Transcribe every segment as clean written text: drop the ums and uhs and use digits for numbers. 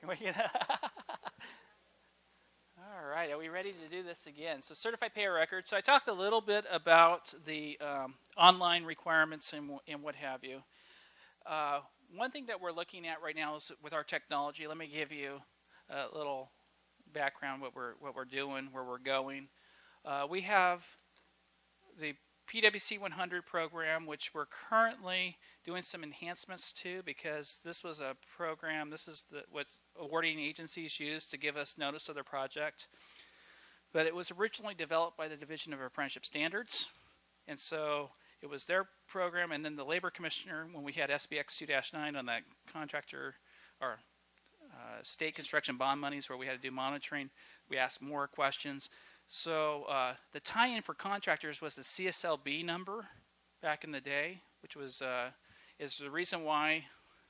All right, are we ready to do this again? So certified payer record. So I talked a little bit about the online requirements and what have you. One thing that we're looking at right now is with our technology. Let me give you a little background what we're doing, where we're going. We have the PwC 100 program, which we're currently doing some enhancements to, because this was a program, this is what awarding agencies use to give us notice of their project. But it was originally developed by the Division of Apprenticeship Standards, and so it was their program. And then the Labor Commissioner, when we had SBX 2-9 on that contractor or state construction bond monies where we had to do monitoring, we asked more questions. So the tie-in for contractors was the CSLB number back in the day, which was is the reason why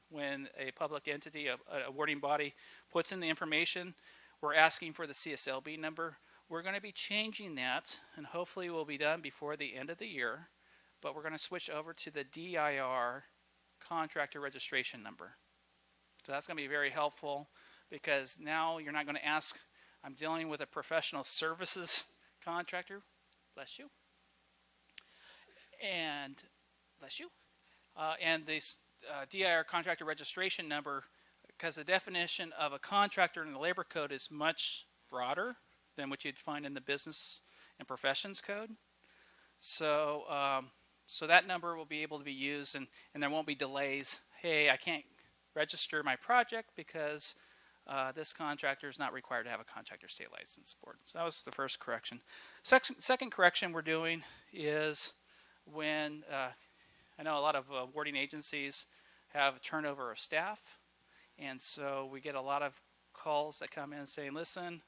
when a public entity, an awarding body, puts in the information, we're asking for the CSLB number. We're going to be changing that, and hopefully will be done before the end of the year, but we're going to switch over to the DIR contractor registration number. So that's going to be very helpful, because now you're not going to ask, I'm dealing with a professional services contractor, bless you, and bless you, and this DIR contractor registration number, because the definition of a contractor in the labor code is much broader than what you'd find in the business and professions code. So so that number will be able to be used, and there won't be delays. Hey, I can't register my project because this contractor is not required to have a contractor state license board. So that was the first correction. Second correction we're doing is when I know a lot of awarding agencies have a turnover of staff, and so we get a lot of calls that come in saying, listen,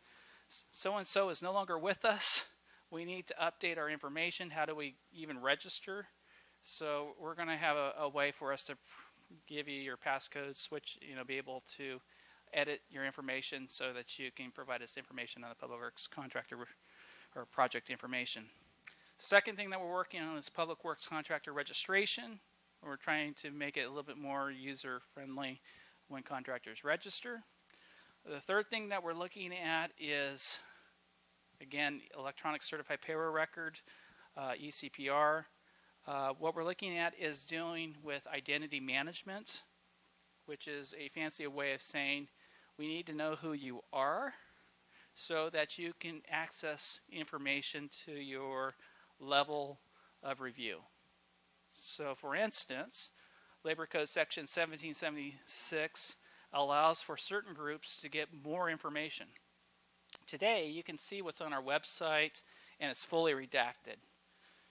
so-and-so is no longer with us. We need to update our information. How do we even register? So we're going to have a way for us to give you your passcode, switch, be able to edit your information so that you can provide us information on the Public Works contractor or project information. Second thing that we're working on is Public Works contractor registration. We're trying to make it a little bit more user-friendly when contractors register. The third thing that we're looking at is, again, electronic certified payroll record, ECPR. What we're looking at is dealing with identity management, which is a fancy way of saying we need to know who you are so that you can access information to your level of review. So for instance, Labor Code Section 1776 allows for certain groups to get more information. Today, you can see what's on our website, and it's fully redacted.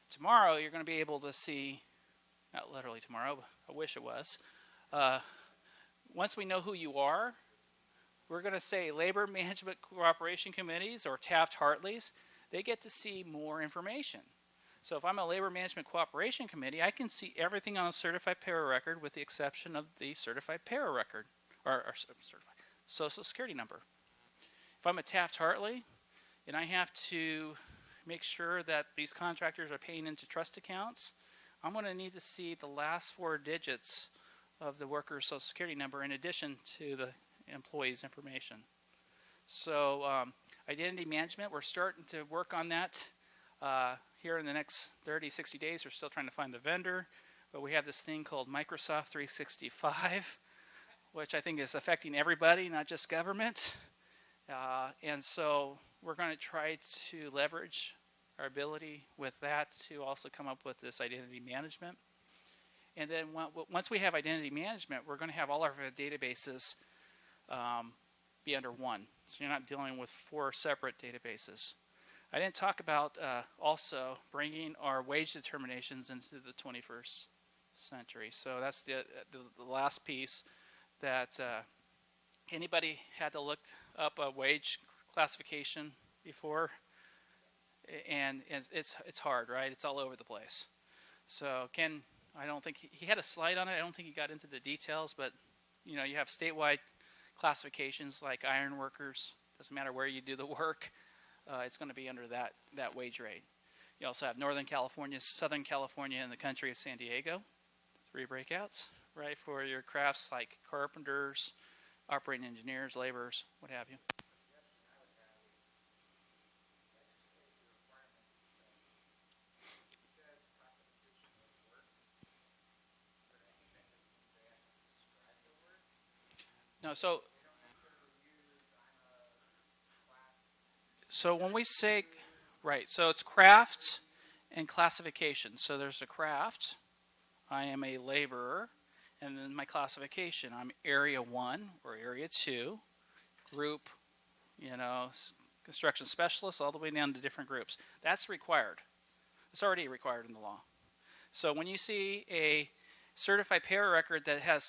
Tomorrow, you're going to be able to see, not literally tomorrow, but I wish it was. Once we know who you are, we're going to say Labor Management Cooperation Committees or Taft-Hartleys, they get to see more information. So if I'm a Labor Management Cooperation Committee, I can see everything on a certified payroll record with the exception of the certified payroll record, or certified Social Security number. If I'm a Taft-Hartley and I have to make sure that these contractors are paying into trust accounts, I'm going to need to see the last 4 digits of the worker's Social Security number in addition to the employee's information. So identity management, we're starting to work on that here in the next 30, 60 days. We're still trying to find the vendor, but we have this thing called Microsoft 365, which I think is affecting everybody, not just government. And so we're going to try to leverage our ability with that to also come up with this identity management. And then once we have identity management, we're going to have all of our databases be under one. So you're not dealing with 4 separate databases. I didn't talk about also bringing our wage determinations into the 21st century. So that's the last piece that anybody had to look up a wage classification before, and it's hard, right? It's all over the place. So Ken, I don't think he had a slide on it. I don't think he got into the details, but you have statewide classifications like iron workers. Doesn't matter where you do the work, it's going to be under that wage rate. You also have Northern California, Southern California, and the country of San Diego. 3 breakouts, right, for your crafts like carpenters, operating engineers, laborers, what have you. No, so when we say, right, so it's craft and classification. So there's a craft, I am a laborer, and then my classification, I'm area 1 or area 2, group, construction specialist, all the way down to different groups. That's required. It's already required in the law. So when you see a certified payroll record that has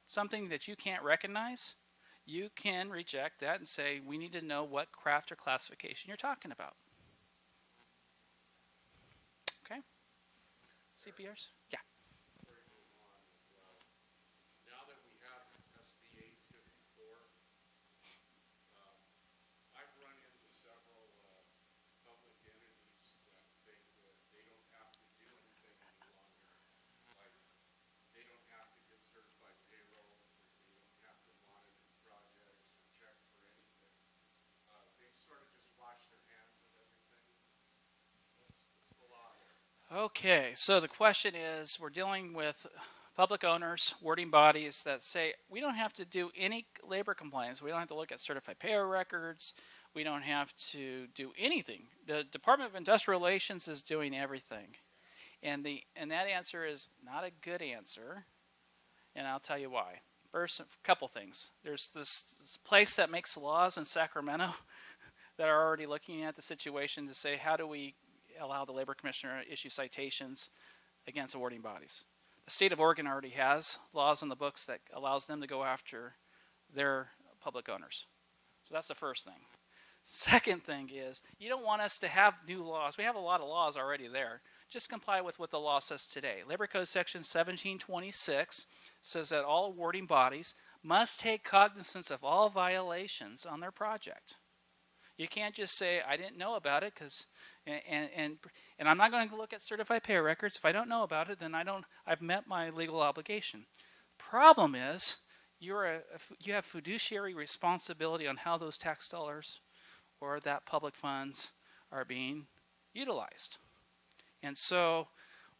something that you can't recognize, you can reject that and say, we need to know what craft or classification you're talking about. Okay? CPRs? Yeah. Now that we have SB 854, I've run into several public entities that think that they don't have to do anything any longer. Like, they don't have to get certified payroll, they don't have to monitor projects or check for anything. They sort of just wash their hands of everything. What's the law there? Okay, so the question is, we're dealing with public owners, warding bodies that say, we don't have to do any labor compliance. We don't have to look at certified payroll records. We don't have to do anything. The Department of Industrial Relations is doing everything. And that answer is not a good answer, and I'll tell you why. First, a couple things. There's this place that makes laws in Sacramento that are already looking at the situation to say, how do we allow the labor commissioner to issue citations against awarding bodies? The state of Oregon already has laws in the books that allows them to go after their public owners. So that's the first thing. Second thing is, you don't want us to have new laws. We have a lot of laws already there. Just comply with what the law says today. Labor Code Section 1726 says that all awarding bodies must take cognizance of all violations on their project. You can't just say, I didn't know about it, because and I'm not going to look at certified pay records. If I don't know about it, then I've met my legal obligation. Problem is, you have fiduciary responsibility on how those tax dollars or that public funds are being utilized. And so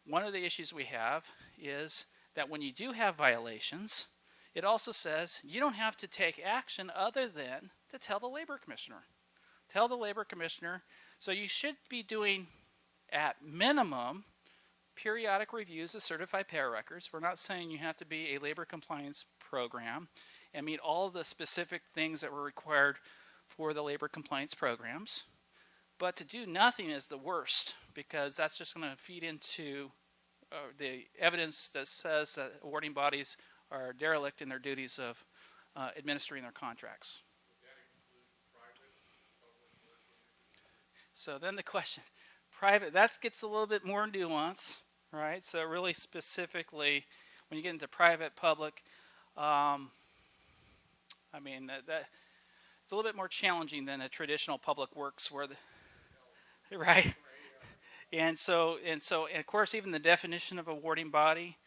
one of the issues we have is that when you do have violations, it also says you don't have to take action other than to tell the labor commissioner. Tell the labor commissioner. So you should be doing, at minimum, periodic reviews of certified pay records. We're not saying you have to be a labor compliance program and meet all the specific things that were required for the labor compliance programs. But to do nothing is the worst, because that's just going to feed into the evidence that says that awarding bodies are derelict in their duties of administering their contracts. So then the question, private, that gets a little bit more nuance, right? So really specifically, when you get into private, public, I mean, that it's a little bit more challenging than a traditional public works where right? And of course, even the definition of awarding body,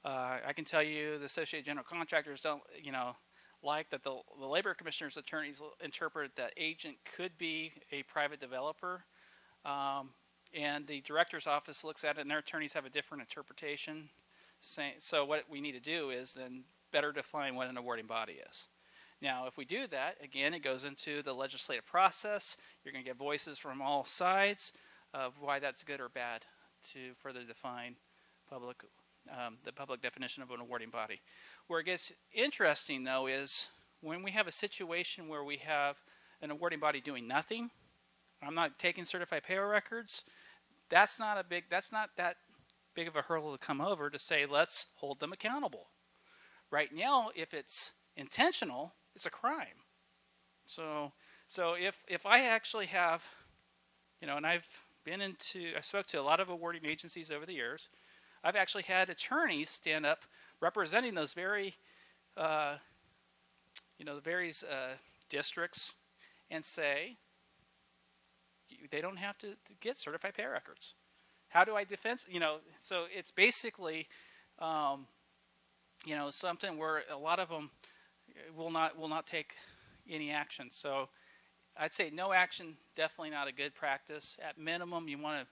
I can tell you the Associated General Contractors don't, like that the labor commissioner's attorneys interpret that agent could be a private developer, and the director's office looks at it and their attorneys have a different interpretation. So what we need to do is then better define what an awarding body is. Now, if we do that, again, it goes into the legislative process. You're going to get voices from all sides of why that's good or bad to further define the public definition of an awarding body. Where it gets interesting, though, is when we have a situation where we have an awarding body doing nothing. I'm not taking certified payroll records. That's not that big of a hurdle to come over to say, let's hold them accountable. Right now, if it's intentional, it's a crime. So if I actually have, and I spoke to a lot of awarding agencies over the years. I've actually had attorneys stand up representing those the various districts and say, they don't have to get certified pay records. How do I defend? So it's basically, something where a lot of them, will not take any action. So I'd say no action, definitely not a good practice. At minimum, you want to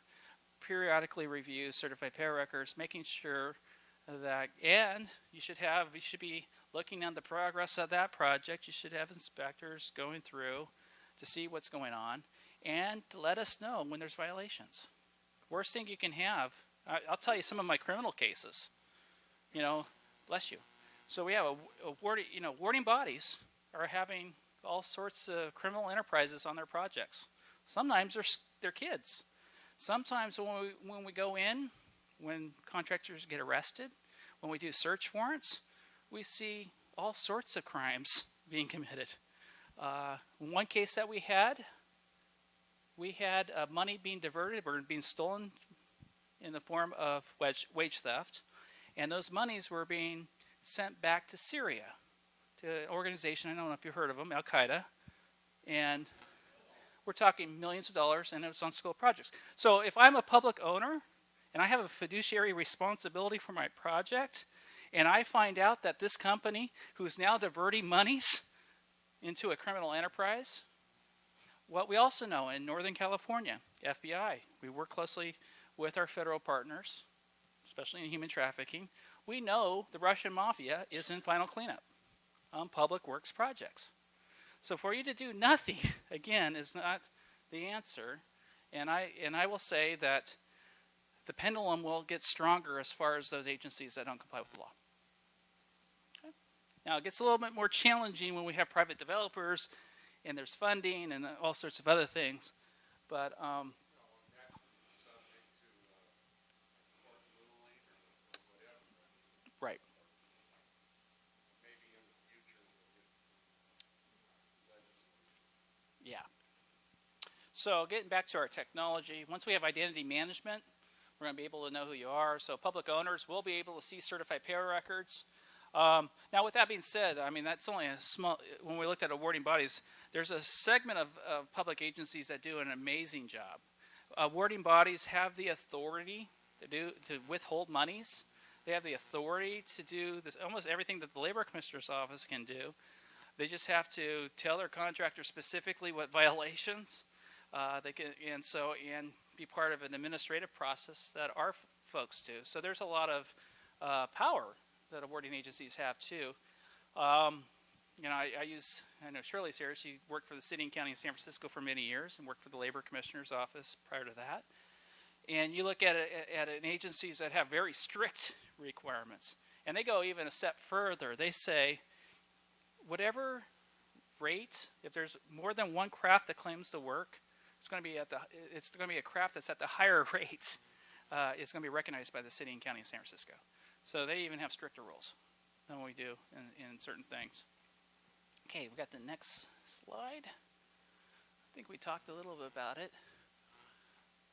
periodically review certified payroll records, making sure that, and you should be looking at the progress of that project. You should have inspectors going through to see what's going on and to let us know when there's violations. Worst thing you can have, I'll tell you some of my criminal cases, bless you. So we have awarding bodies are having all sorts of criminal enterprises on their projects. Sometimes they're kids. Sometimes when we go in, when contractors get arrested, when we do search warrants, we see all sorts of crimes being committed. One case that we had money being diverted or being stolen in the form of wage theft, and those monies were being sent back to Syria, to an organization, I don't know if you've heard of them, AlQaeda, and we're talking millions of dollars, and it was on school projects. So if I'm a public owner, and I have a fiduciary responsibility for my project, and I find out that this company, who's now diverting monies into a criminal enterprise, what we also know in Northern California, FBI, we work closely with our federal partners, especially in human trafficking. We know the Russian mafia is in final cleanup on public works projects. So for you to do nothing, again, is not the answer. And I will say that the pendulum will get stronger as far as those agencies that don't comply with the law. Okay. Now, it gets a little bit more challenging when we have private developers and there's funding and all sorts of other things. But right. Maybe in the future we'll get Yeah. So getting back to our technology, once we have identity management, we're going to be able to know who you are. So public owners will be able to see certified payroll records. Now, with that being said, I mean, that's only a small, when we looked at awarding bodies, there's a segment of public agencies that do an amazing job. Awarding bodies have the authority to withhold monies. They have the authority to do this, almost everything that the Labor Commissioner's Office can do. They just have to tell their contractor specifically what violations they can, and be part of an administrative process that our folks do. So there's a lot of power that awarding agencies have too. I know Shirley's here. She worked for the city and county of San Francisco for many years and worked for the Labor Commissioner's Office prior to that. And you look at agencies that have very strict requirements, and they go even a step further. They say, whatever rate, if there's more than one craft that claims the work, it's going to be a craft that's at the higher rate. Is going to be recognized by the city and county of San Francisco. So they even have stricter rules than we do in certain things. Okay, we got the next slide. I think we talked a little bit about it.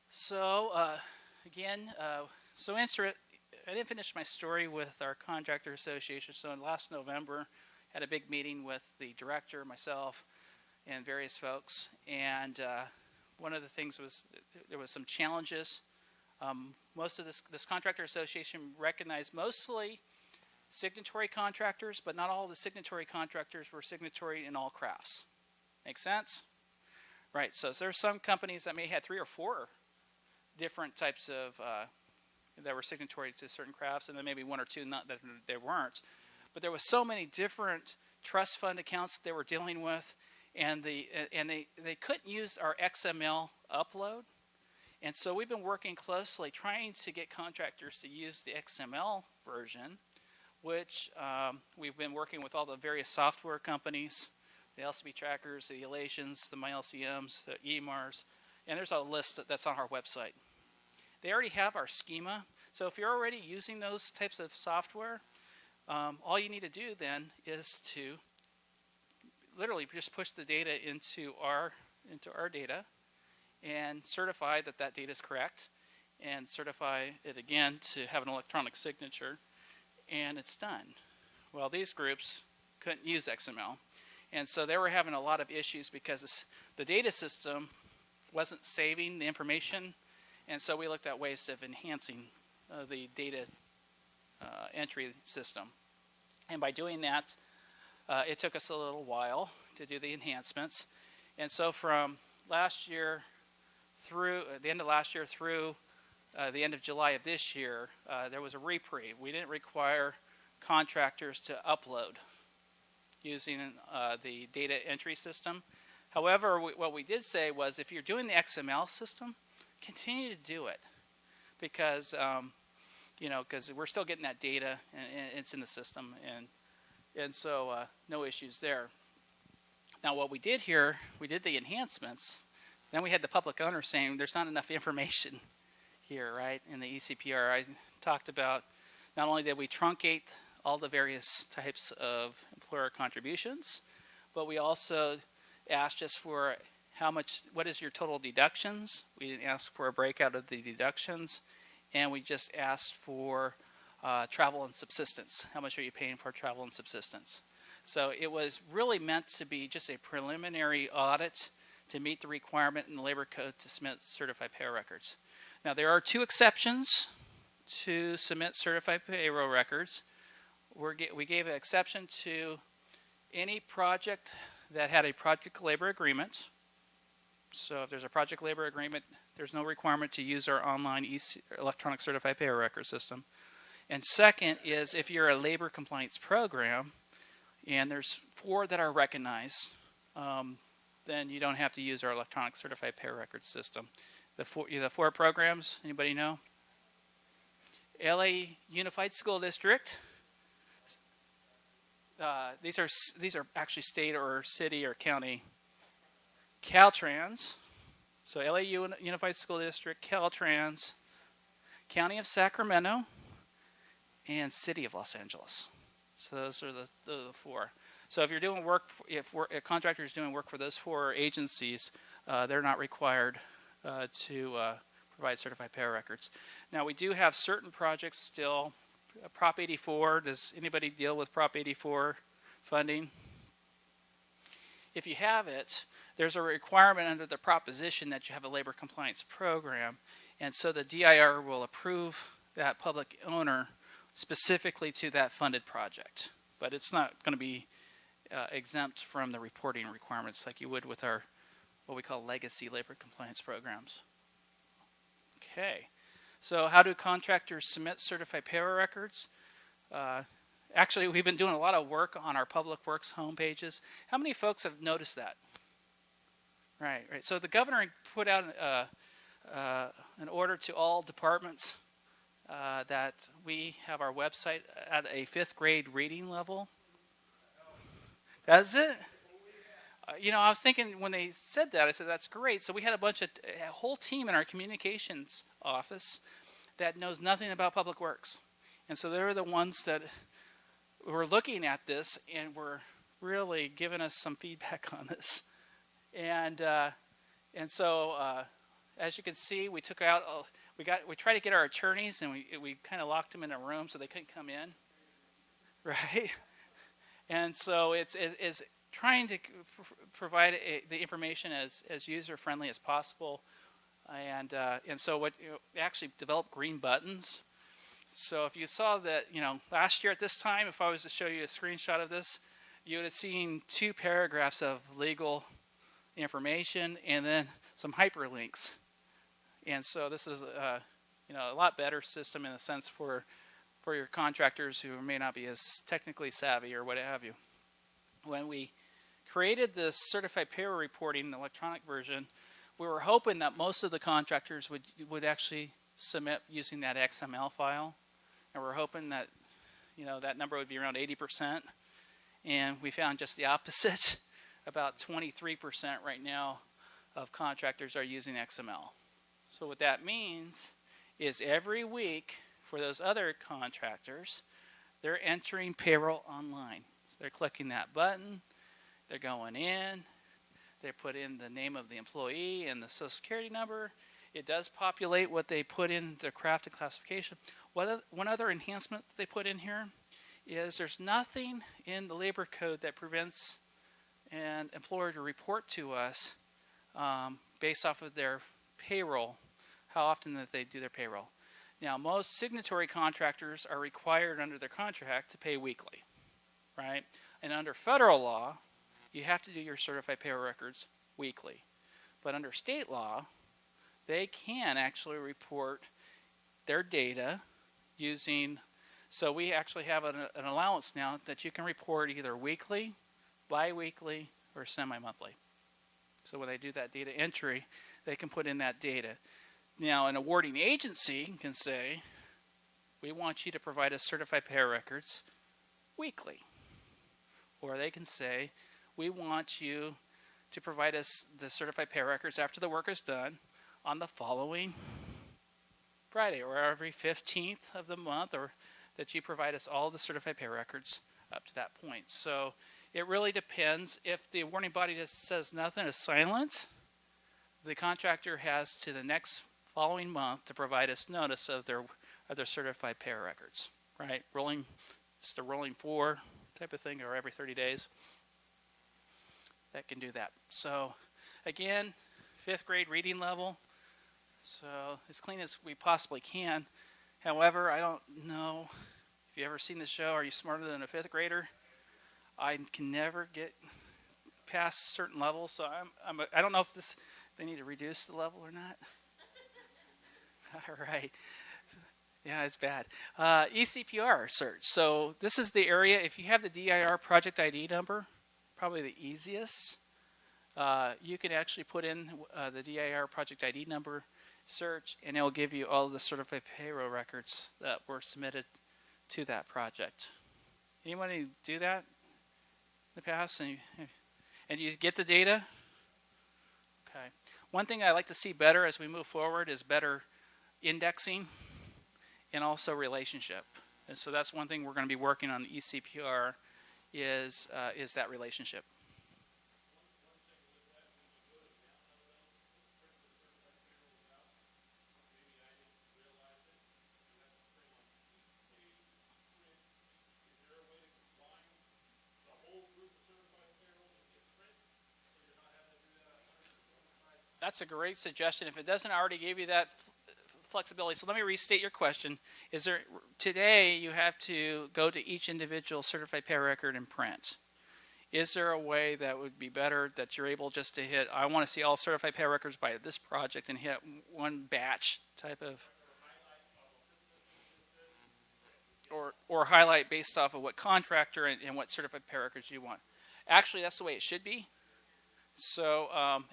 So I didn't finish my story with our Contractors Association. So last November, had a big meeting with the director, myself, and various folks. And one of the things was there was some challenges. Most of this Contractor Association recognized mostly signatory contractors, but not all the signatory contractors were signatory in all crafts. Make sense? Right, so there's some companies that may have 3 or 4 different types of that were signatory to certain crafts, and then maybe 1 or 2 not that they weren't. But there was so many different trust fund accounts that they were dealing with, and they couldn't use our XML upload. And so we've been working closely trying to get contractors to use the XML version, which we've been working with all the various software companies, the LCB trackers, the Elations, the MyLCMs, the EMARs, and there's a list that's on our website. They already have our schema, so if you're already using those types of software, all you need to do then is to literally just push the data into our data and certify that data is correct, and certify it again to have an electronic signature, and it's done. Well, these groups couldn't use XML, and so they were having a lot of issues because the data system wasn't saving the information, and so we looked at ways of enhancing the data entry system. And by doing that, It took us a little while to do the enhancements. And so from last year through the end of last year through the end of July of this year, there was a reprieve. We didn't require contractors to upload using the data entry system. However, what we did say was if you're doing the XML system, continue to do it because because we're still getting that data and it's in the system, and so no issues there. Now what we did here, we did the enhancements, then we had the public owner saying there's not enough information here, right? In the ECPR, I talked about not only did we truncate all the various types of employer contributions, but we also asked just for what is your total deductions. We didn't ask for a breakout of the deductions, and we just asked for travel and subsistence. How much are you paying for travel and subsistence? So it was really meant to be just a preliminary audit to meet the requirement in the labor code to submit certified payroll records. Now there are 2 exceptions to submit certified payroll records. We gave an exception to any project that had a project labor agreement. So if there's a project labor agreement, there's no requirement to use our online electronic certified payroll record system. And second is if you're a labor compliance program, and there's 4 that are recognized, then you don't have to use our electronic certified payroll record system. The 4 programs, anybody know? LA Unified School District. These are actually state or city or county. Caltrans. So LA Unified School District, Caltrans, County of Sacramento, and City of Los Angeles. So those are the 4. So if you're doing work, if a contractor is doing work for those 4 agencies, they're not required to provide certified payroll records. Now we do have certain projects still. Prop 84, does anybody deal with Prop 84 funding? If you have it, there's a requirement under the proposition that you have a labor compliance program, and so the DIR will approve that public owner specifically to that funded project. But it's not going to be exempt from the reporting requirements like you would with our what we call legacy labor compliance programs. Okay, so how do contractors submit certified payroll records? Actually, we've been doing a lot of work on our Public Works homepages. How many folks have noticed that? Right. So the governor put out an order to all departments that we have our website at a 5th grade reading level. That's it? I was thinking when they said that, I said, that's great. So we had a whole team in our communications office that knows nothing about Public Works. And so they were the ones that were looking at this and were really giving us some feedback on this. And so as you can see, we took out, we tried to get our attorneys and we kind of locked them in a room so they couldn't come in, right? And so it's trying to provide the information as user friendly as possible, and so we actually developed green buttons. So if you saw that, last year at this time, if I was to show you a screenshot of this, you would have seen 2 paragraphs of legal information and then some hyperlinks. And so this is a lot better system in a sense for your contractors who may not be as technically savvy or what have you. When we created this certified payroll reporting electronic version, we were hoping that most of the contractors would actually submit using that XML file, and we're hoping that that number would be around 80%, and we found just the opposite. About 23% right now of contractors are using XML. So what that means is every week for those other contractors, they're entering payroll online. So they're clicking that button, they're going in, they put in the name of the employee and the social security number. It does populate what they put in the craft and classification. One other enhancement that they put in here is there's nothing in the labor code that prevents an employer to report to us based off of their payroll, how often that they do their payroll. Now, most signatory contractors are required under their contract to pay weekly, right? And under federal law, you have to do your certified payroll records weekly. But under state law, they can actually report their data using, so we actually have an allowance now that you can report either weekly, bi-weekly, or semi-monthly. So when they do that data entry, they can put in that data. Now, an awarding agency can say, we want you to provide us certified payroll records weekly. Or they can say, we want you to provide us the certified payroll records after the work is done on the following Friday, or every 15th of the month, or that you provide us all the certified payroll records up to that point. So it really depends. If the awarding body just says nothing, is silent, the contractor has to the next following month to provide us notice of their certified payroll records, right? Rolling, just a rolling 4 type of thing, or every 30 days. That can do that. So again, 5th grade reading level. So as clean as we possibly can. However, I don't know if you've ever seen the show, Are You Smarter Than a 5th Grader? I can never get past certain levels, so I don't know if they need to reduce the level or not. All right. Yeah, it's bad. ECPR search. So this is the area, if you have the DIR project ID number, probably the easiest. You can actually put in the DIR project ID number search, and it will give you all the certified payroll records that were submitted to that project. Anybody do that in the past? And you get the data? Okay. One thing I like to see better as we move forward is better indexing and also relationship. And so that's one thing we're going to be working on ECPR is that relationship. That's a great suggestion. If it doesn't already give you that flexibility, so let me restate your question. Is there today you have to go to each individual certified pay record and print? Is there a way that would be better that you're able just to hit, I want to see all certified pay records by this project, and hit one batch type of, or highlight based off of what contractor and what certified pay records you want? Actually, that's the way it should be. So,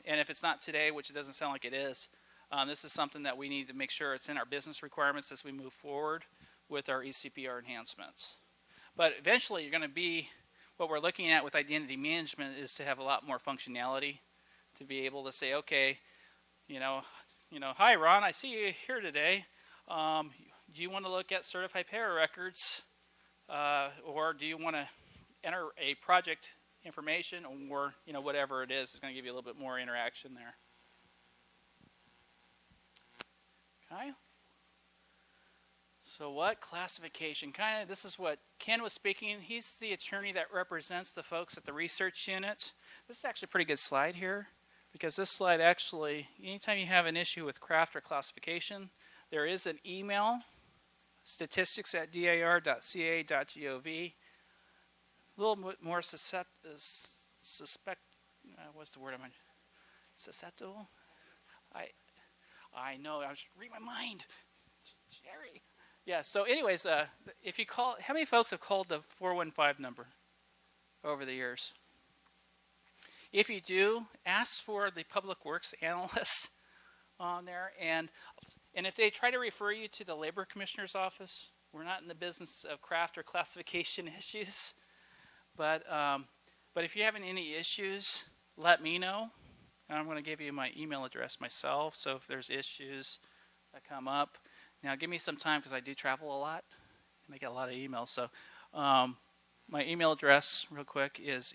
and if it's not today, which it doesn't sound like it is, this is something that we need to make sure it's in our business requirements as we move forward with our ECPR enhancements. But eventually, you're going to be, what we're looking at with identity management is to have a lot more functionality to be able to say, okay, hi Ron, I see you here today. Do you want to look at certified payroll records, or do you want to enter a project information, or whatever it is? It's going to give you a little bit more interaction there. Okay. So what classification? Kind of, this is what Ken was speaking. He's the attorney that represents the folks at the research unit. This is actually a pretty good slide here, because this slide actually, anytime you have an issue with craft or classification, there is an email, statistics@dir.ca.gov. A little bit more what's the word I'm susceptible? I know, I was reading my mind. Jerry. Yeah, so anyways, if you call, how many folks have called the 415 number over the years? If you do, ask for the public works analyst on there, and if they try to refer you to the labor commissioner's office, we're not in the business of craft or classification issues, but if you're having any issues, let me know. And I'm going to give you my email address myself, so if there's issues that come up. Now, give me some time, because I do travel a lot, and I get a lot of emails. So my email address, real quick, is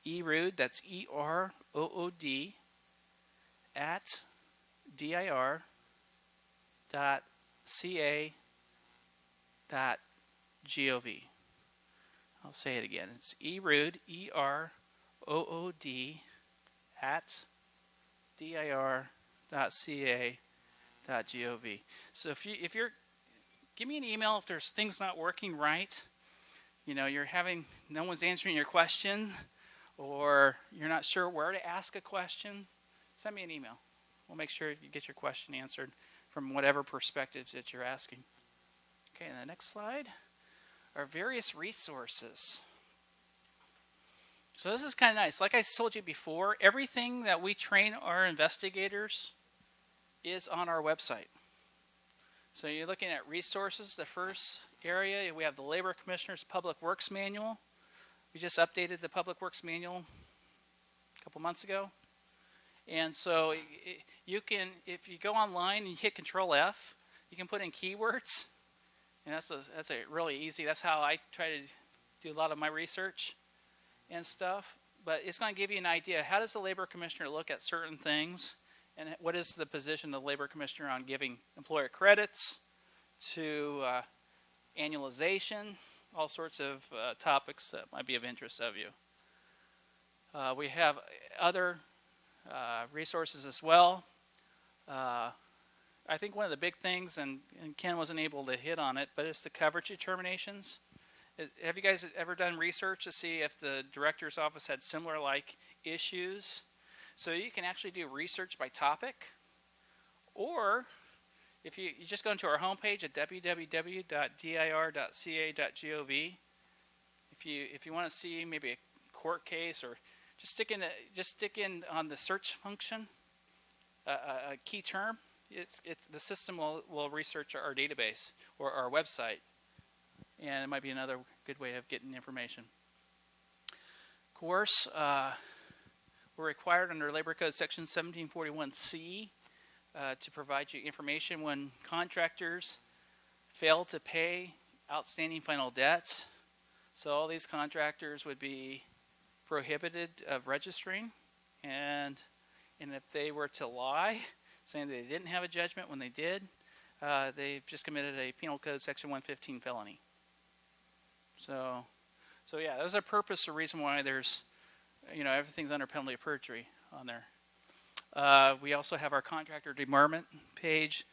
erood, that's E-R-O-O-D, at dir.ca.gov. I'll say it again. It's erood, E-R-O-O-D, at dir.ca.gov. So if you're, give me an email if there's things not working right. you're having, no one's answering your question, or you're not sure where to ask a question, send me an email. We'll make sure you get your question answered from whatever perspectives that you're asking. Okay, and the next slide are various resources. So this is kind of nice. Like I told you before, everything that we train our investigators is on our website. So you're looking at resources. The first area, we have the Labor Commissioner's Public Works Manual. We just updated the Public Works Manual a couple months ago. And so you can, if you go online and you hit Control F, you can put in keywords. And that's a really easy, that's how I try to do a lot of my research and stuff. But it's going to give you an idea. How does the Labor Commissioner look at certain things? And what is the position of the Labor Commissioner on giving employer credits to annualization, all sorts of topics that might be of interest of you. We have other resources as well. I think one of the big things, and Ken wasn't able to hit on it, but it's the coverage determinations. Have you guys ever done research to see if the director's office had similar like issues? So you can actually do research by topic, or if you just go into our homepage at www.dir.ca.gov. If you want to see maybe a court case, or just stick in on the search function a key term. The system will research our database or our website, and it might be another good way of getting information. Of course, we're required under Labor Code Section 1741C to provide you information when contractors fail to pay outstanding final debts. So all these contractors would be prohibited of registering, and if they were to lie, saying they didn't have a judgment when they did, they've just committed a Penal Code Section 115 felony. So yeah, there's a purpose, a reason why there's, everything's under penalty of perjury on there. We also have our contractor debarment page.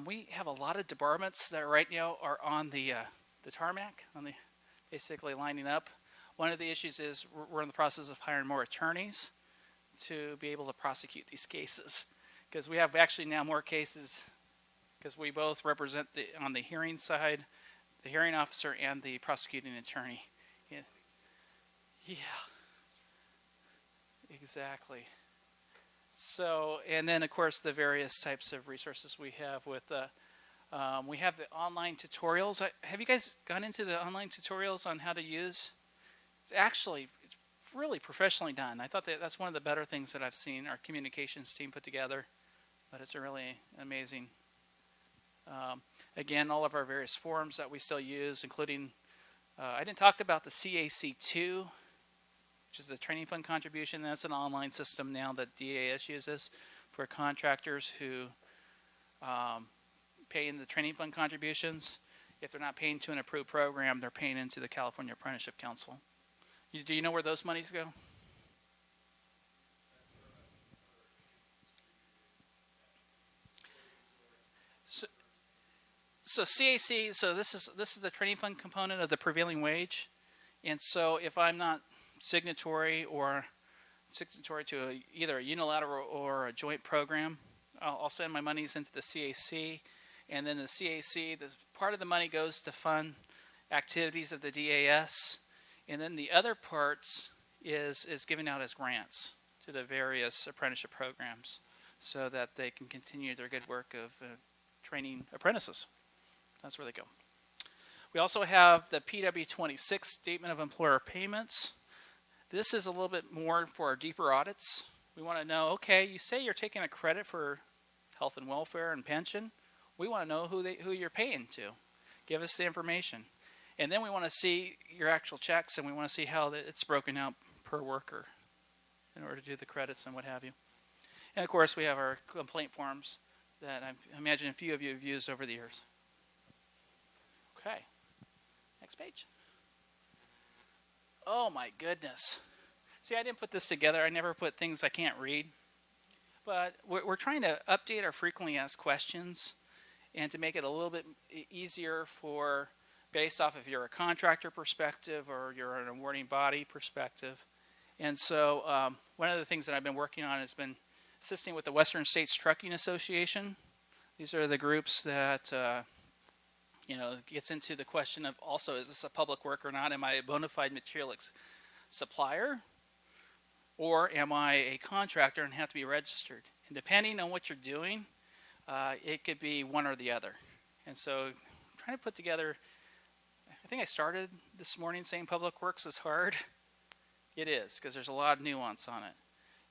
We have a lot of debarments that right now are on the tarmac, basically lining up. One of the issues is we're in the process of hiring more attorneys to be able to prosecute these cases, because we have actually now more cases, because we both represent on the hearing side, the hearing officer and the prosecuting attorney. Yeah. Exactly. So, and then of course the various types of resources we have with we have the online tutorials. Have you guys gone into the online tutorials on how to use? It's really professionally done. I thought that's one of the better things that I've seen our communications team put together, but it's really amazing. Again, all of our various forums that we still use, including, I didn't talk about the CAC2, which is the training fund contribution. That's an online system now that DAS uses for contractors who pay in the training fund contributions. If they're not paying to an approved program, they're paying into the California Apprenticeship Council. Do you know where those monies go? So CAC, so this is the training fund component of the prevailing wage, and so if I'm not signatory to either a unilateral or a joint program, I'll send my monies into the CAC, and then the CAC, part of the money goes to fund activities of the DAS, and then the other parts is given out as grants to the various apprenticeship programs so that they can continue their good work of training apprentices. That's where they go. We also have the PW26 Statement of Employer Payments. This is a little bit more for our deeper audits. We want to know, okay, you say you're taking a credit for health and welfare and pension. We want to know who you're paying to. Give us the information. And then we want to see your actual checks, and we want to see how it's broken out per worker in order to do the credits and what have you. And of course, we have our complaint forms that I imagine a few of you have used over the years. Okay, next page. Oh my goodness. See, I didn't put this together. I never put things I can't read. But we're trying to update our frequently asked questions and to make it a little bit easier for based off if you're a contractor perspective or you're an awarding body perspective. And so one of the things that I've been working on has been assisting with the Western States Trucking Association. These are the groups that, gets into the question of also, is this a public work or not? Am I a bona fide material supplier? Or am I a contractor and have to be registered? And depending on what you're doing, it could be one or the other. And so trying to put together, I think I started this morning saying public works is hard. It is, because there's a lot of nuance on it.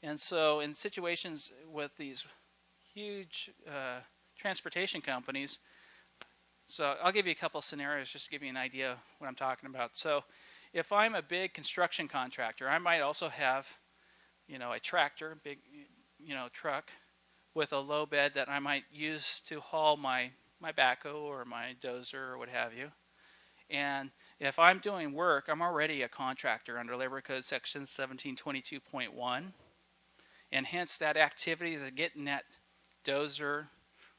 And so in situations with these huge transportation companies, so I'll give you a couple of scenarios just to give you an idea of what I'm talking about. So if I'm a big construction contractor, I might also have, a tractor, big, truck with a low bed that I might use to haul my backhoe or my dozer or what have you. And if I'm doing work, I'm already a contractor under Labor Code Section 1722.1. And hence that activity of getting that dozer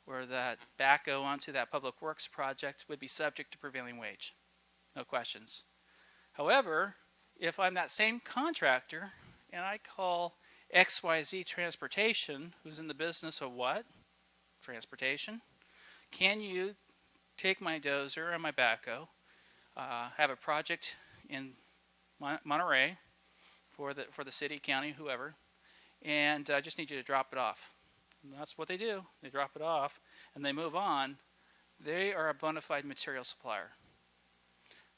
or that backhoe onto that public works project would be subject to prevailing wage. No questions. However, if I'm that same contractor and I call XYZ Transportation, who's in the business of what? Transportation. Can you take my dozer and my backhoe, have a project in Monterey for the city, county, whoever, and I just need you to drop it off. And that's what they do. They drop it off and they move on. They are a bona fide material supplier.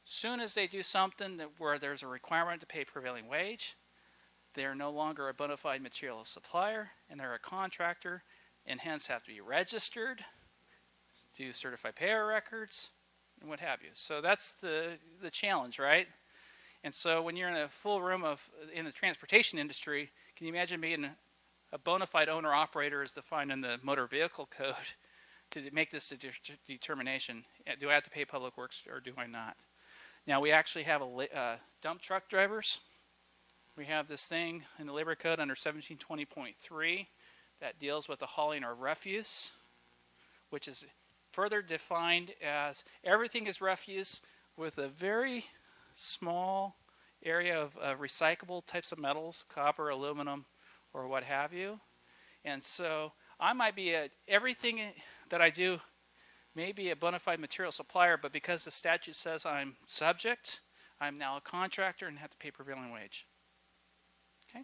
Soon as they do something where there's a requirement to pay prevailing wage, they are no longer a bona fide material supplier, and they're a contractor, and hence have to be registered, do certified payer records, and what have you. So that's the challenge, right? And so when you're in a full room in the transportation industry, can you imagine being a bona fide owner-operator as defined in the motor vehicle code to make this determination? Do I have to pay public works or do I not? Now, we actually have dump truck drivers. We have this thing in the labor code under 1720.3 that deals with the hauling of refuse, which is further defined as everything is refuse with a very small area of recyclable types of metals, copper, aluminum, or what have you. And so I might be everything that I do may be a bona fide material supplier, but because the statute says I'm subject, I'm now a contractor and have to pay prevailing wage. Okay?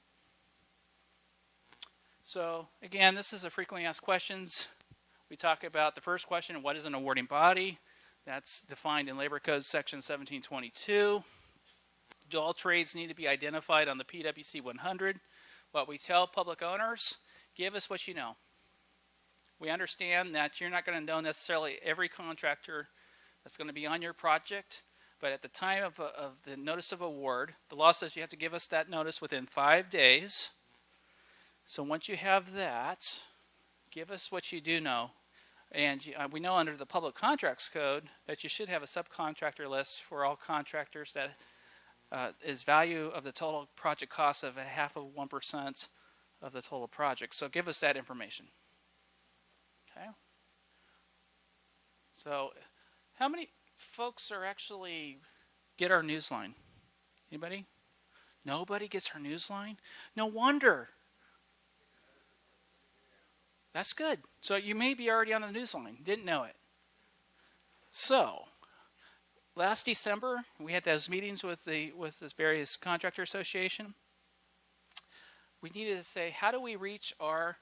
So again, this is a frequently asked questions. We talk about the first question, what is an awarding body? That's defined in Labor Code Section 1722. Do all trades need to be identified on the PWC 100? What we tell public owners, give us what you know. We understand that you're not going to know necessarily every contractor that's going to be on your project, but at the time of the notice of award, the law says you have to give us that notice within 5 days. So once you have that, give us what you do know. And we know under the Public Contracts Code that you should have a subcontractor list for all contractors that is value of the total project cost of 0.5% of the total project. So give us that information. Okay. So how many folks are actually get our Newsline? Anybody? Nobody gets our Newsline? No wonder. That's good. So you may be already on the Newsline. Didn't know it. So last December, we had those meetings with this various contractor association. We needed to say, how do we reach and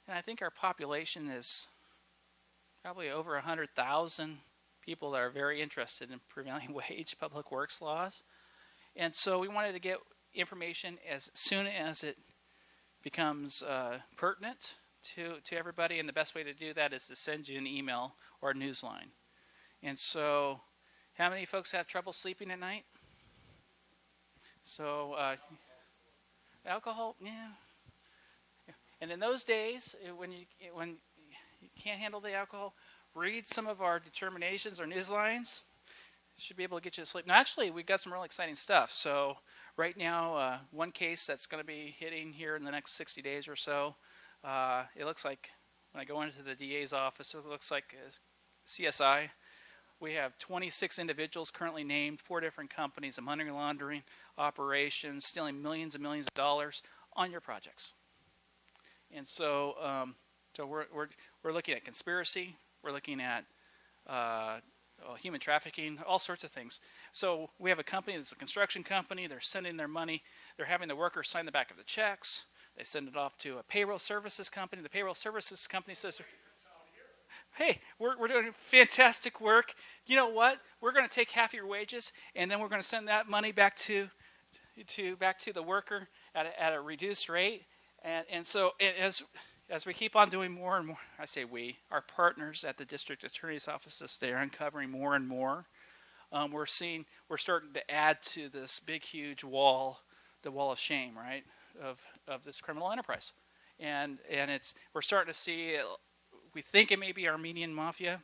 I think our population is probably over 100,000 people that are very interested in prevailing wage public works laws. And so we wanted to get information as soon as it becomes pertinent to everybody, and the best way to do that is to send you an email or a Newsline. And so how many folks have trouble sleeping at night? So alcohol, yeah. And in those days, when you can't handle the alcohol, read some of our determinations or Newslines. Should be able to get you to sleep. Now, actually, we've got some really exciting stuff. So right now, one case that's going to be hitting here in the next 60 days or so, it looks like when I go into the DA's office, it looks like CSI. We have 26 individuals currently named, 4 different companies of money laundering operations, stealing millions and millions of dollars on your projects. And so, we're looking at conspiracy. We're looking at human trafficking, all sorts of things. So we have a company that's a construction company. They're sending their money. They're having the workers sign the back of the checks. They send it off to a payroll services company. The payroll services company says, hey, we're doing fantastic work. You know what? We're going to take half your wages, and then we're going to send that money back to the worker at a reduced rate. And so as we keep on doing more and more, I say we, our partners at the district attorney's offices, they're uncovering more and more. We're starting to add to this big, huge wall, the wall of shame, right, of this criminal enterprise. And we're starting to see, we think it may be Armenian mafia,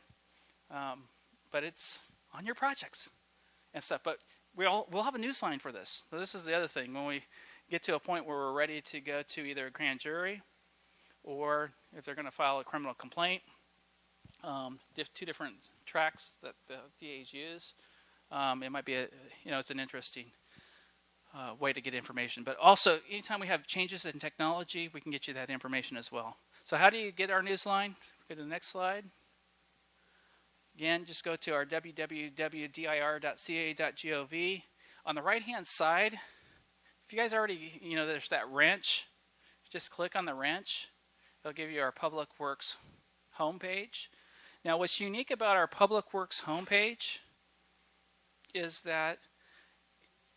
but it's on your projects and stuff. But we'll have a Newsline for this. So this is the other thing. When we get to a point where we're ready to go to either a grand jury, or if they're going to file a criminal complaint, 2 different tracks that the DAs use. It might be it's an interesting way to get information. But also, anytime we have changes in technology, we can get you that information as well. So how do you get our Newsline? Go to the next slide. Again, just go to our www.dir.ca.gov. On the right-hand side, if you guys already, there's that wrench. Just click on the wrench. It'll give you our Public Works homepage. Now, what's unique about our Public Works homepage is that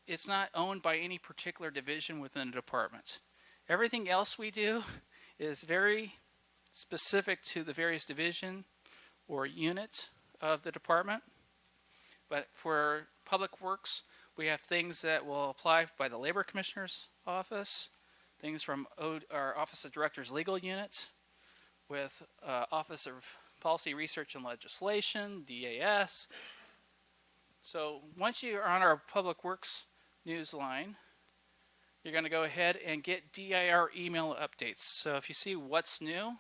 it's not owned by any particular division within the department. Everything else we do is very specific to the various division or unit of the department. But for Public Works, we have things that will apply by the Labor Commissioner's office, things from our Office of Directors Legal Unit, with Office of Policy Research and Legislation, DAS. So once you are on our Public Works Newsline, you're going to go ahead and get DIR email updates. So if you see what's new,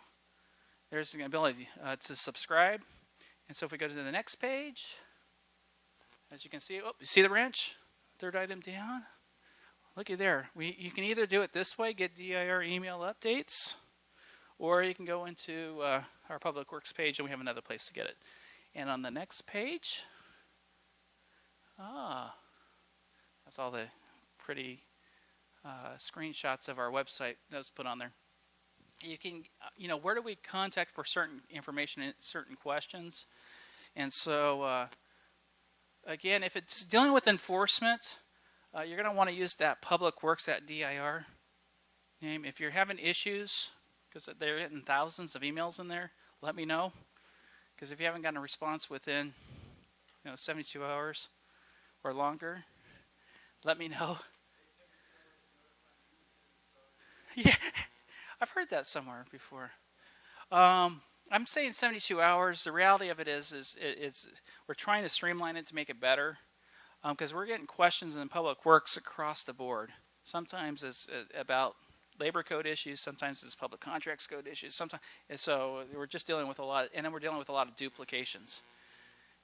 there's an ability to subscribe. And so if we go to the next page, as you can see, you see the wrench? 3rd item down. Looky there. You can either do it this way, get DIR email updates, or you can go into our Public Works page and we have another place to get it. And on the next page, that's all the pretty screenshots of our website that was put on there. You can, where do we contact for certain information and certain questions? And so, again, if it's dealing with enforcement, you're going to want to use that Public Works at DIR name. If you're having issues, because they're getting thousands of emails in there, let me know. Because if you haven't gotten a response within 72 hours or longer, let me know. Yeah, I've heard that somewhere before. I'm saying 72 hours. The reality of it is we're trying to streamline it to make it better, because we're getting questions in Public Works across the board. Sometimes it's about labor code issues. Sometimes it's public contracts code issues. So we're just dealing with a lot, and then we're dealing with a lot of duplications.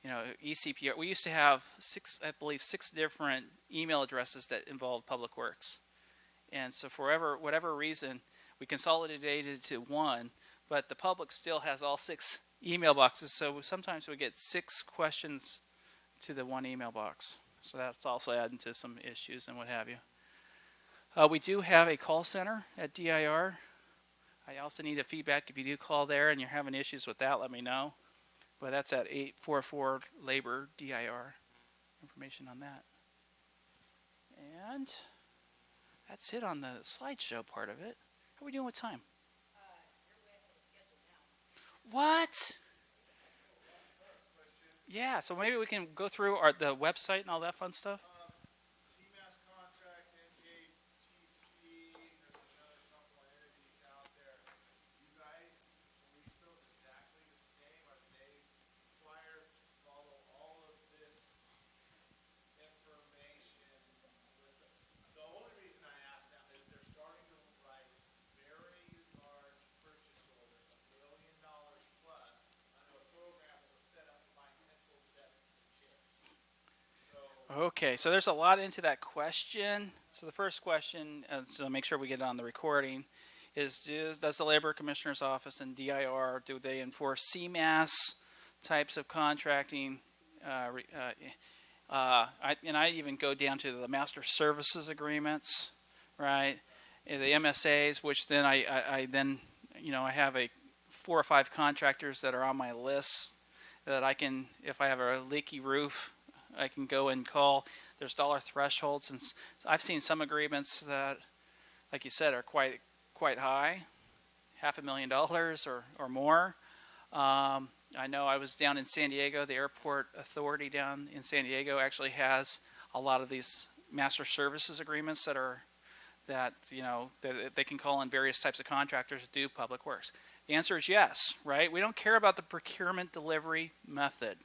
ECP. We used to have 6 different email addresses that involved Public Works, and so for whatever reason, we consolidated it to one. But the public still has all 6 email boxes, so sometimes we get 6 questions to the one email box. So that's also adding to some issues and what have you. We do have a call center at DIR. I also need a feedback. If you do call there and you're having issues with that, let me know. But that's at 844 Labor DIR. Information on that. And that's it on the slideshow part of it. How are we doing with time? What? Yeah, so maybe we can go through the website and all that fun stuff. CMAS contracts, NJTC, there's another couple of entities out there. You guys, are we still exactly the same? Are they required to follow all of this information? The only reason I ask that is they're starting to write very large purchase orders, $1 million plus, under a program that was set up to buy pencils that Okay, so there's a lot into that question. So the first question, so make sure we get it on the recording, is does the Labor Commissioner's Office and DIR, do they enforce CMAS types of contracting? And I even go down to the Master Services Agreements, right? And the MSAs, which then I then, I have 4 or 5 contractors that are on my list that I can, if I have a leaky roof, I can go and call. There's dollar thresholds, and I've seen some agreements that, like you said, are quite high, $500,000 or more. I know I was down in San Diego. The airport authority down in San Diego actually has a lot of these master services agreements that they can call in various types of contractors to do public works. The answer is yes, right? We don't care about the procurement delivery method.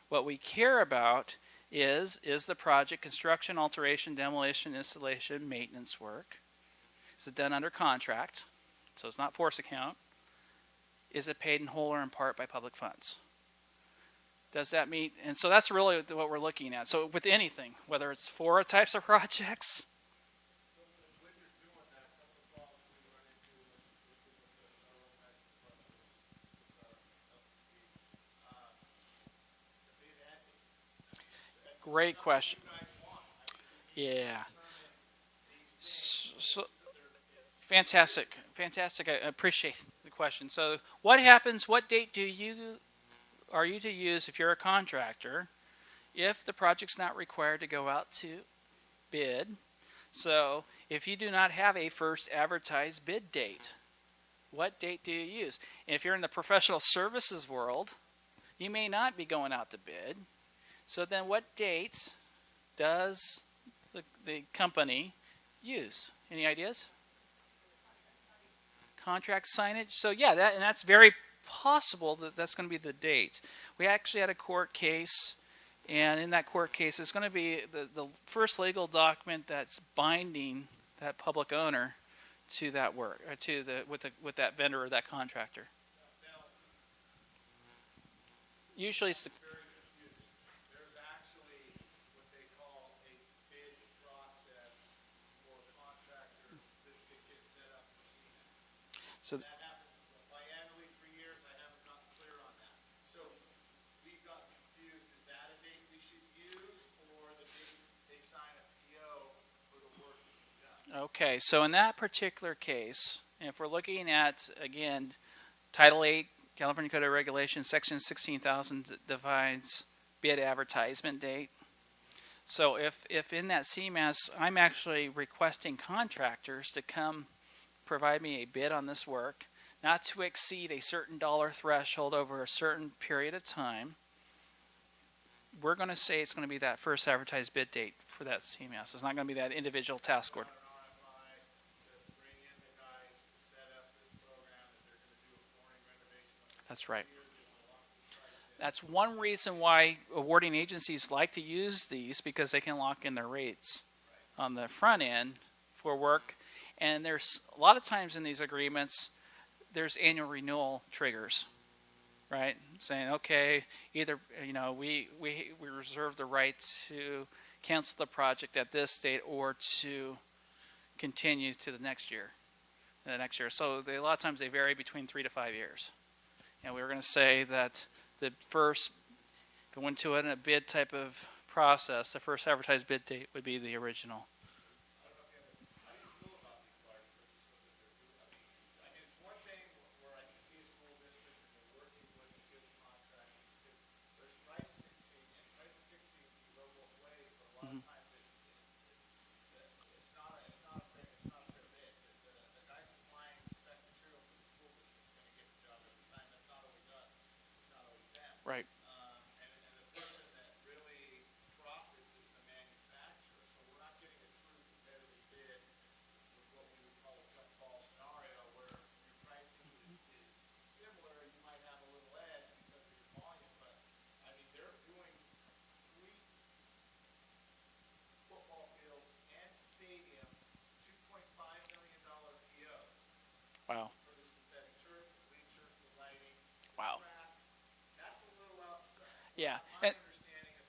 What we care about is the project construction, alteration, demolition, installation, maintenance work. Is it done under contract? So it's not force account. Is it paid in whole or in part by public funds? Does that meet? And so that's really what we're looking at. So with anything, whether it's FORA types of projects. When you're doing that, some of the problems we run into with several types of structures, with our LCP, the bid ending. Great question. You guys want. I mean, Yeah. these things, So fantastic. I appreciate the question. So what happens, what date are you to use if you're a contractor if the project's not required to go out to bid? So if you do not have a first advertised bid date, what date do you use? And if you're in the professional services world, you may not be going out to bid. So then what date does the company use? Any ideas? Contract signage. So yeah, that's very possible that that's going to be the date. We actually had a court case, and in that court case, it's going to be the first legal document that's binding that public owner to that work, or with that vendor or that contractor. Usually, it's the very confusing. There's actually what they call a bid process for a contractor that gets set up for CMAS. so. That happens biannually for years. I haven't gotten clear on that. So we got confused. Is that a date we should use, or the date they sign a PO for the work to be done? Okay, so in that particular case, if we're looking at, again, Title 8, California Code of Regulations, Section 16,000 defines bid advertisement date. So if in that CMAS, I'm actually requesting contractors to come provide me a bid on this work, not to exceed a certain dollar threshold over a certain period of time, we're going to say it's going to be that first advertised bid date for that CMAS. It's not going to be that individual task order. That's right. That's one reason why awarding agencies like to use these, because they can lock in their rates on the front end for work. And there's a lot of times in these agreements, there's annual renewal triggers, right? Saying, okay, either we reserve the right to cancel the project at this date or to continue to the next year. So a lot of times they vary between 3 to 5 years. And we were going to say that the first, if it went to a bid type of process, the first advertised bid date would be the original. How do you feel about these large purchases that they're doing? I mean, it's one thing where I can see a school district and they're working with a good contractor. There's price fixing, and price fixing can go both ways, but a lot of times it's not a fair bid. The guy supplying spec material for the school district is going to get the job every time. That's not always us. It's not always them. Right. And the person that really profits is the manufacturer. So we're not getting a true competitive bid with what we would call a cut ball scenario where your pricing is similar. You might have a little edge because of your volume, but I mean they're doing 3 football fields and stadiums, $2.5 million POs. Wow. For the synthetic turf, the bleachers, the lighting, the Wow. track. That's a little outside. Yeah. My understanding of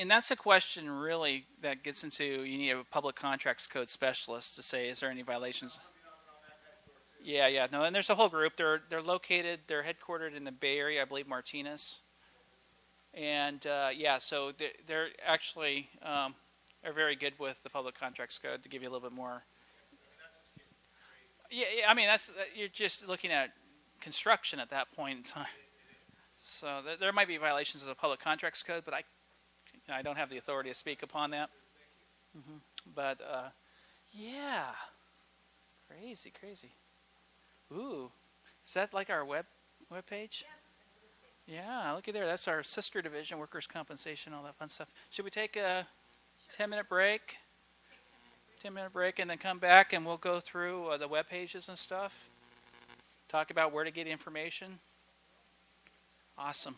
and that's a question really that gets into, you need a public contracts code specialist to say, is there any violations? Yeah, no, and there's a whole group. They're headquartered in the Bay Area, I believe, Martinez. And yeah, so they're actually are very good with the public contracts code to give you a little bit more. Yeah, I mean, you're just looking at construction at that point in time. So there might be violations of the public contracts code, but I don't have the authority to speak upon that. But yeah, crazy. Ooh, is that like our web page? Yeah, look at there. That's our sister division, workers' compensation, all that fun stuff. Should we take a 10-minute break? 10-minute break, and then come back and we'll go through the web pages and stuff. Talk about where to get information. Awesome.